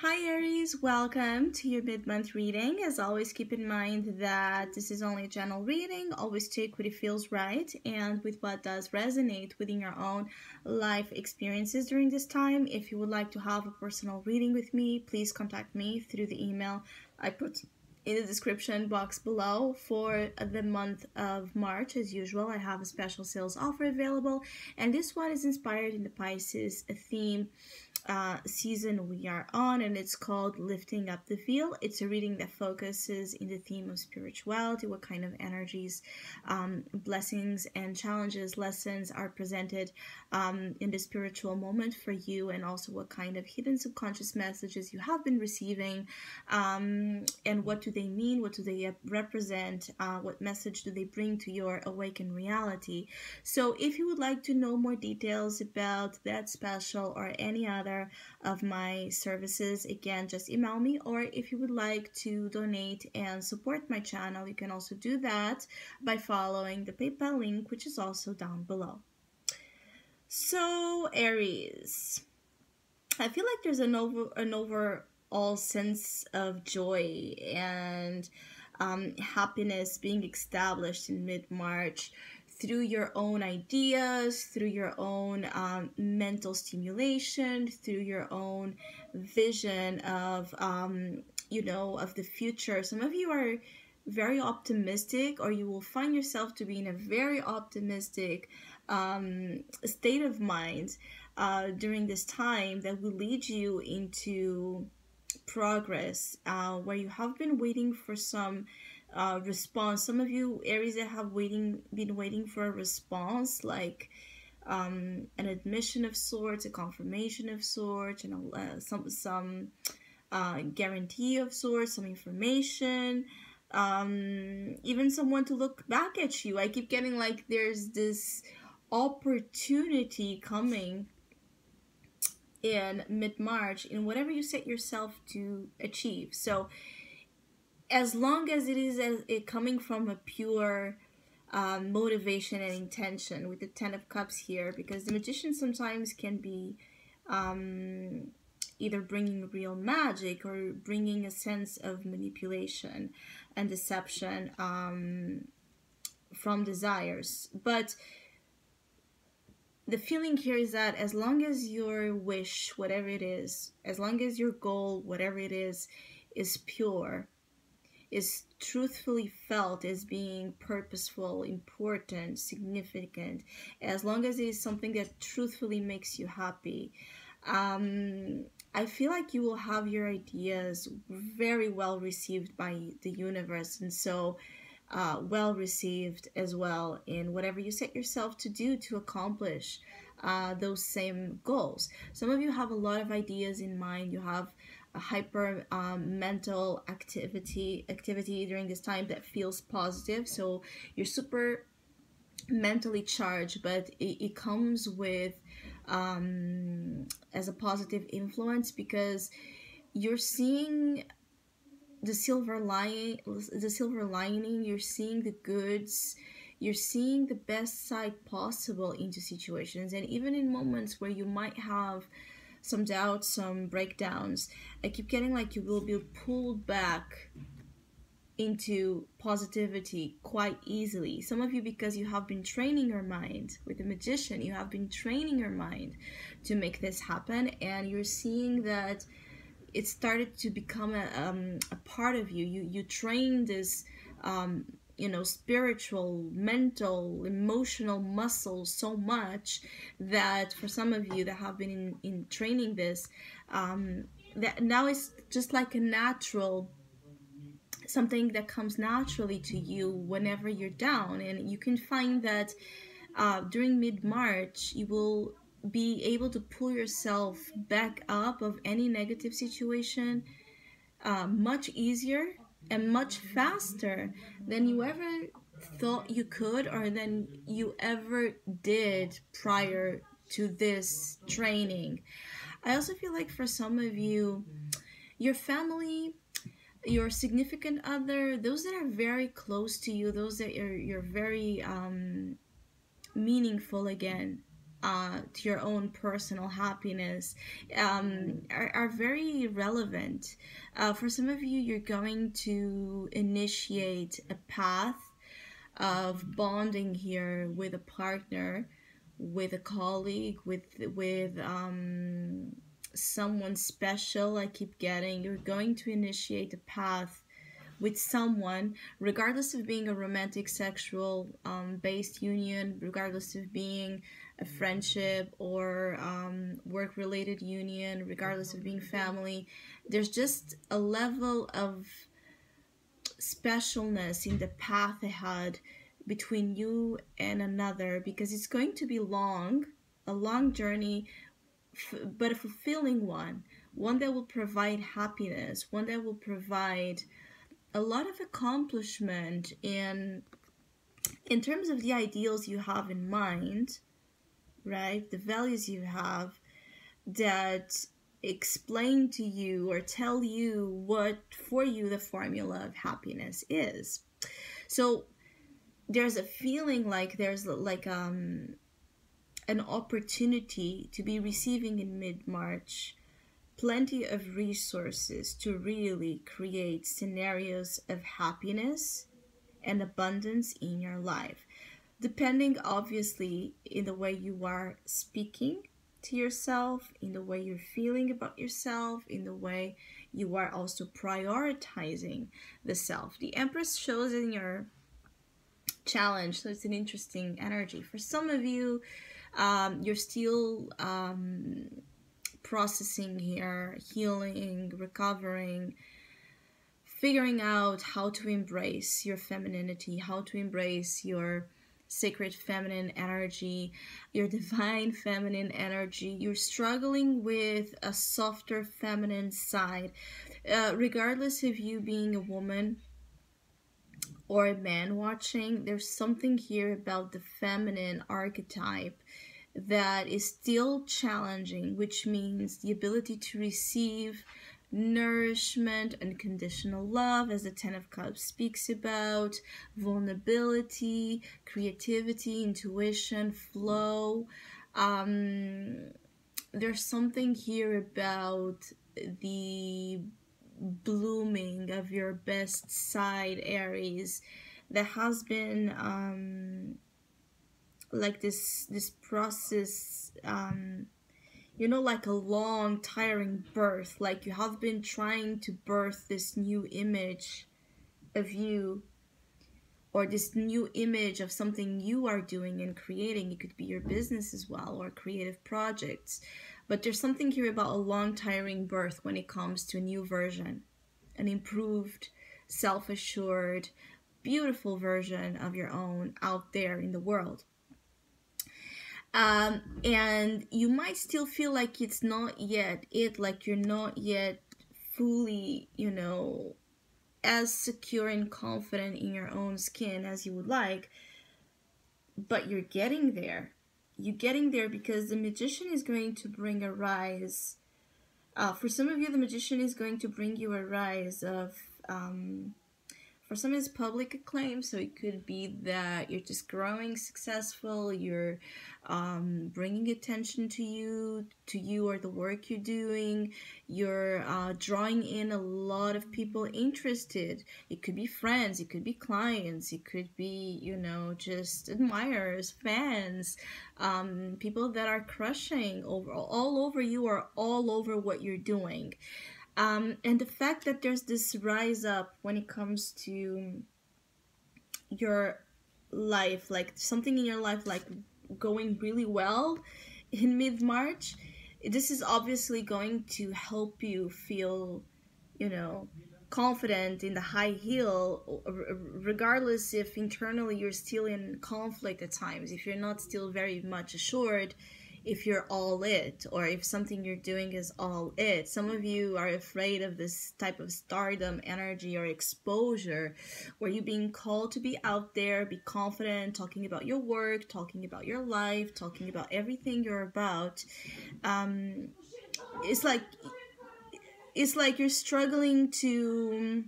Hi Aries, welcome to your mid-month reading. As always, keep in mind that this is only a general reading. Always take what it feels right and with what does resonate within your own life experiences during this time. If you would like to have a personal reading with me, please contact me through the email I put in the description box below. For the month of March, as usual, I have a special sales offer available, and this one is inspired in the Pisces theme season we are on, and it's called Lifting Up the Veil. It's a reading that focuses in the theme of spirituality, what kind of energies, blessings and challenges, lessons are presented in the spiritual moment for you, and also what kind of hidden subconscious messages you have been receiving, and what do they mean, what do they represent, what message do they bring to your awakened reality. So if you would like to know more details about that special or any other of my services, again, just email me. Or if you would like to donate and support my channel, you can also do that by following the PayPal link, which is also down below. So Aries, I feel like there's an overall sense of joy and happiness being established in mid-March through your own ideas, through your own mental stimulation, through your own vision of, of the future. Some of you are very optimistic, or you will find yourself to be in a very optimistic state of mind during this time that will lead you into progress, where you have been waiting for some response. Some of you Aries that have been waiting for a response, like an admission of sorts, a confirmation of sorts, some guarantee of sorts, some information, even someone to look back at you. I keep getting like there's this opportunity coming in mid-March in whatever you set yourself to achieve. So as long as it is it coming from a pure motivation and intention, with the Ten of Cups here, because the Magician sometimes can be either bringing real magic or bringing a sense of manipulation and deception from desires. But the feeling here is that as long as your wish, whatever it is, as long as your goal, whatever it is pure, is truthfully felt as being purposeful, important, significant, as long as it is something that truthfully makes you happy, I feel like you will have your ideas very well received by the universe, and so well received as well in whatever you set yourself to do to accomplish those same goals. Some of you have a lot of ideas in mind. You have a hyper mental activity during this time that feels positive. So you're super mentally charged, but it comes with as a positive influence, because you're seeing the silver lining, you're seeing the goods, you're seeing the best side possible into situations. And even in moments where you might have some doubts, some breakdowns, I keep getting like you will be pulled back into positivity quite easily. Some of you, because you have been training your mind with the Magician, you have been training your mind to make this happen, and you're seeing that it started to become a part of you. You train this spiritual, mental, emotional muscle so much that for some of you that have been in training this, that now it's just like a natural, something that comes naturally to you whenever you're down. And you can find that during mid-March you will be able to pull yourself back up of any negative situation much easier and much faster than you ever thought you could, or than you ever did prior to this training. I also feel like for some of you, your family, your significant other, those that are very close to you, those that you're very meaningful again to your own personal happiness are very relevant. For some of you, you're going to initiate a path of bonding here with a partner, with a colleague, with someone special. I keep getting you're going to initiate a path with someone, regardless of being a romantic, sexual based union, regardless of being a friendship or work related union, regardless of being family. There's just a level of specialness in the path ahead between you and another, because it's going to be a long journey, but a fulfilling one that will provide happiness, one that will provide a lot of accomplishment in terms of the ideals you have in mind, right? The values you have that explain to you or tell you what for you the formula of happiness is. So there's a feeling like there's like an opportunity to be receiving in mid-March plenty of resources to really create scenarios of happiness and abundance in your life, depending obviously in the way you are speaking to yourself, in the way you're feeling about yourself, in the way you are also prioritizing the self. The Empress shows in your challenge, so it's an interesting energy. For some of you, you're still processing here, healing, recovering, figuring out how to embrace your femininity, how to embrace your sacred feminine energy, your divine feminine energy. You're struggling with a softer feminine side. Regardless of you being a woman or a man watching, there's something here about the feminine archetype that is still challenging, which means the ability to receive nourishment, unconditional love, as the Ten of Cups speaks about, vulnerability, creativity, intuition, flow. There's something here about the blooming of your best side, Aries, that has been like this process, like a long tiring birth, like you have been trying to birth this new image of you, or this new image of something you are doing and creating. It could be your business as well, or creative projects, but there's something here about a long tiring birth when it comes to a new version, an improved, self-assured, beautiful version of your own out there in the world. And you might still feel like it's not yet it, like you're not yet fully, as secure and confident in your own skin as you would like, but you're getting there. You're getting there because the Magician is going to bring a rise. For some of you, the Magician is going to bring you a rise of, for some it's public acclaim, so it could be that you're just growing successful, you're bringing attention to you or the work you're doing, you're drawing in a lot of people interested. It could be friends, it could be clients, it could be, just admirers, fans, people that are crushing all over you or all over what you're doing. And the fact that there's this rise up when it comes to your life, like something in your life like going really well in mid-March, this is obviously going to help you feel, confident in the high heel, regardless if internally you're still in conflict at times, if you're not still very much assured, if you're all it, or if something you're doing is all it. Some of you are afraid of this type of stardom energy or exposure, where you're being called to be out there, be confident, talking about your work, talking about your life, talking about everything you're about. It's like you're struggling to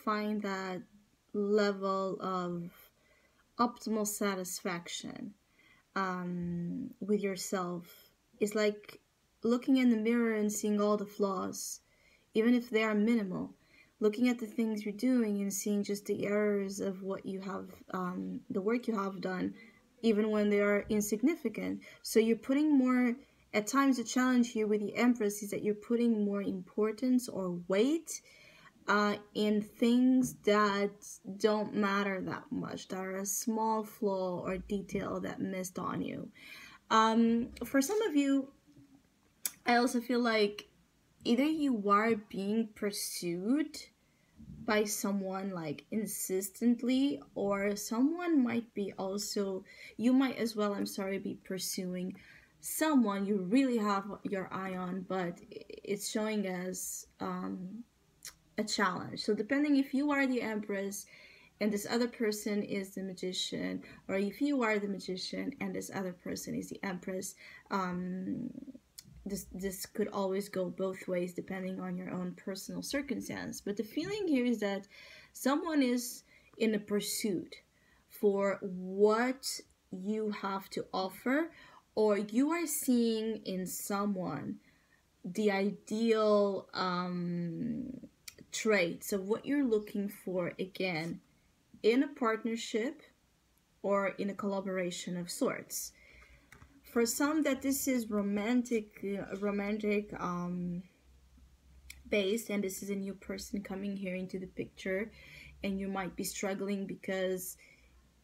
find that level of optimal satisfaction with yourself. It's like looking in the mirror and seeing all the flaws, even if they are minimal. Looking at the things you're doing and seeing just the errors of what you have, the work you have done, even when they are insignificant. So you're putting more, at times the challenge here with the Empress is that you're putting more importance or weight in things that don't matter that much, that are a small flaw or detail that missed on you. For some of you, I also feel like either you are being pursued by someone like insistently, or someone might be also, you might as well, I'm sorry, be pursuing someone you really have your eye on, but it's showing as a challenge. So depending if you are the Empress and this other person is the Magician, or if you are the Magician and this other person is the Empress, this could always go both ways depending on your own personal circumstance. But the feeling here is that someone is in a pursuit for what you have to offer, or you are seeing in someone the ideal trait. So what you're looking for, again, in a partnership or in a collaboration of sorts. For some, that this is romantic based, and this is a new person coming here into the picture, and you might be struggling because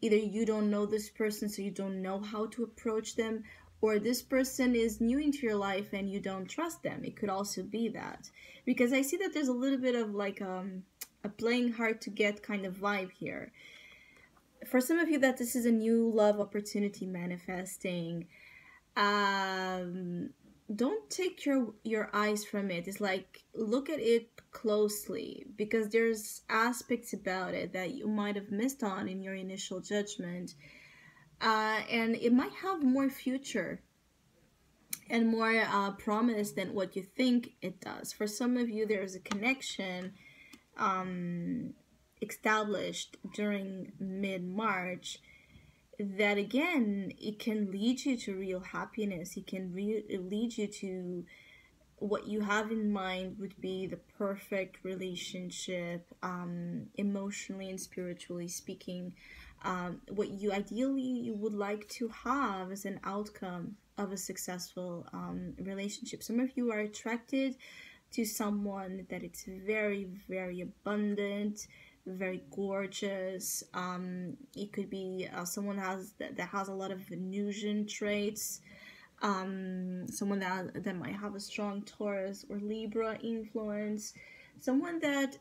either you don't know this person, so you don't know how to approach them, or this person is new into your life and you don't trust them. It could also be that, because I see that there's a little bit of like a playing hard to get kind of vibe here. For some of you, that this is a new love opportunity manifesting. Don't take your eyes from it. It's like, look at it closely, because there's aspects about it that you might have missed on in your initial judgment, and it might have more future and more promise than what you think it does. For some of you, there's a connection established during mid-March that, again, it can lead you to real happiness. It can lead you to what you have in mind would be the perfect relationship, emotionally and spiritually speaking, what you ideally would like to have as an outcome of a successful relationship. Some of you are attracted to someone that it's very, very abundant, very gorgeous. It could be someone that has a lot of Venusian traits. Someone that might have a strong Taurus or Libra influence. Someone that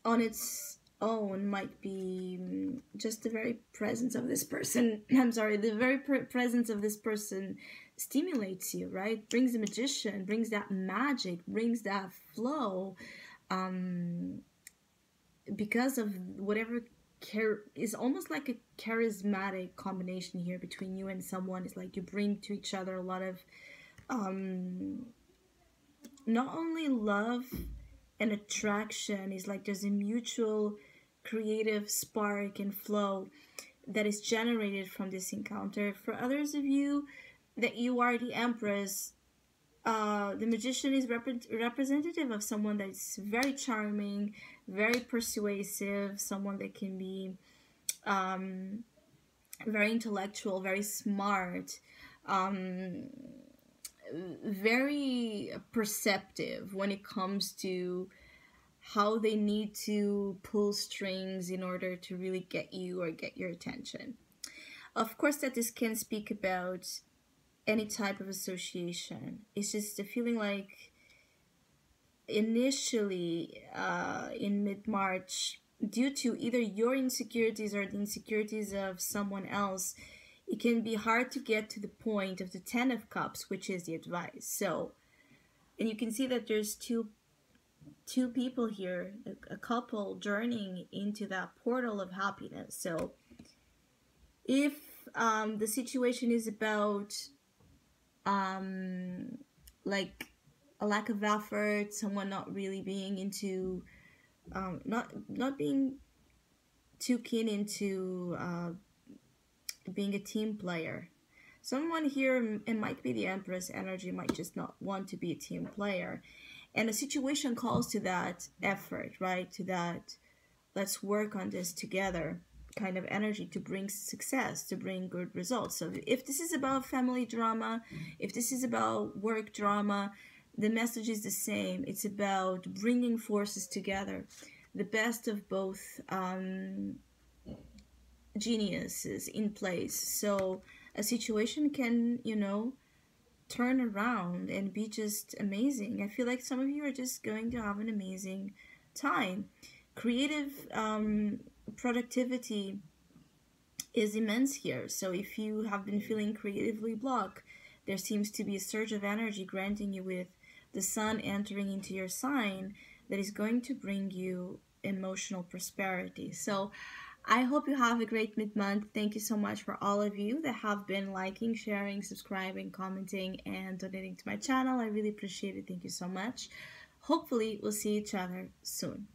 on its own might be just the very presence of this person. I'm sorry, the very presence of this person stimulates you, right? Brings the Magician, brings that magic, brings that flow. Because of whatever is almost like a charismatic combination here between you and someone. It's like you bring to each other a lot of not only love and attraction. Is like there's a mutual creative spark and flow that is generated from this encounter. For others of you that you are the Empress, the Magician is representative of someone that's very charming, very persuasive, someone that can be very intellectual, very smart, very perceptive when it comes to how they need to pull strings in order to really get you or get your attention. Of course, that this can speak about any type of association. It's just a feeling like initially in mid-March, due to either your insecurities or the insecurities of someone else, it can be hard to get to the point of the 10 of Cups, which is the advice. So, and you can see that there's two people here, a couple journeying into that portal of happiness. So if the situation is about like a lack of effort, someone not really being into not being too keen into being a team player. Someone here, it might be the Empress energy, might just not want to be a team player. And a situation calls to that effort, right? To that, let's work on this together kind of energy to bring success, to bring good results. So if this is about family drama, if this is about work drama, the message is the same. It's about bringing forces together, the best of both geniuses in place. So a situation can, turn around and be just amazing. I feel like some of you are just going to have an amazing time. Creative productivity is immense here. So if you have been feeling creatively blocked, there seems to be a surge of energy granting you with the sun entering into your sign that is going to bring you emotional prosperity. So I hope you have a great mid-month. Thank you so much for all of you that have been liking, sharing, subscribing, commenting, and donating to my channel. I really appreciate it. Thank you so much. Hopefully, we'll see each other soon.